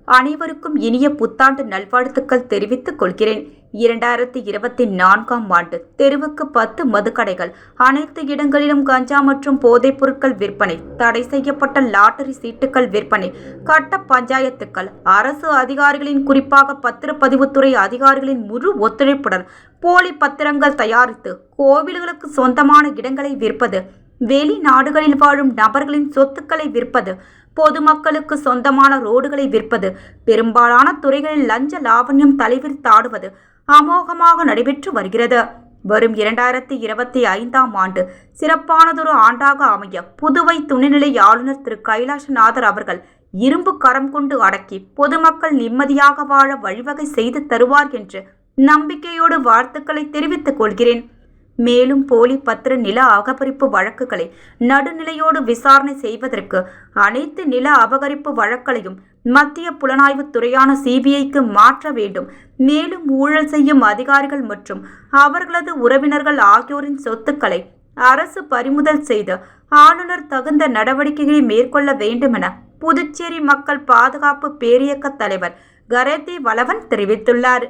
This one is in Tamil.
அனைவருக்கும் இனிய புத்தாண்டு நல்வாழ்த்துக்கள் தெரிவித்துக் கொள்கிறேன். 2024ஆம் ஆண்டு தெருவுக்கு 10 மதுக்கடைகள், அனைத்து இடங்களிலும் கஞ்சா மற்றும் போதைப் பொருட்கள் விற்பனை, தடை செய்யப்பட்ட லாட்டரி சீட்டுகள் விற்பனை, கட்ட பஞ்சாயத்துக்கள், அரசு அதிகாரிகளின் குறிப்பாக பத்திரப்பதிவுத்துறை அதிகாரிகளின் முழு ஒத்துழைப்புடன் போலி பத்திரங்கள் தயாரித்து கோவில்களுக்கு சொந்தமான இடங்களை விற்பது, வெளிநாடுகளில் வாழும் நபர்களின் சொத்துக்களை விற்பது, பொதுமக்களுக்கு சொந்தமான ரோடுகளை விற்பது, பெரும்பாலான துறைகளில் லஞ்ச லாவண்யம் தலைவிரித்தாடுவது அமோகமாக நடைபெற்று வருகிறது. வரும் 2025ஆம் ஆண்டு சிறப்பானதொரு ஆண்டாக அமைய புதுவை துணைநிலை ஆளுநர் திரு கைலாசநாதர் அவர்கள் இரும்பு கரம் கொண்டு அடக்கி பொதுமக்கள் நிம்மதியாக வாழ வழிவகை செய்து தருவார் என்று நம்பிக்கையோடு வாழ்த்துக்களை தெரிவித்துக் கொள்கிறேன். மேலும் போலி பத்திர நில அபகரிப்பு வழக்குகளை நடுநிலையோடு விசாரணை செய்வதற்கு அனைத்து நில அபகரிப்பு வழக்குகளையும் மத்திய புலனாய்வு துறையான சிபிஐக்கு மாற்ற வேண்டும். மேலும் ஊழல் செய்யும் அதிகாரிகள் மற்றும் அவர்களது உறவினர்கள் ஆகியோரின் சொத்துக்களை அரசு பறிமுதல் செய்து ஆளுநர் தகுந்த நடவடிக்கைகளை மேற்கொள்ள வேண்டுமென புதுச்சேரி மக்கள் பாதுகாப்பு பேரியக்க தலைவர் கரேத்தி வளவன் தெரிவித்துள்ளார்.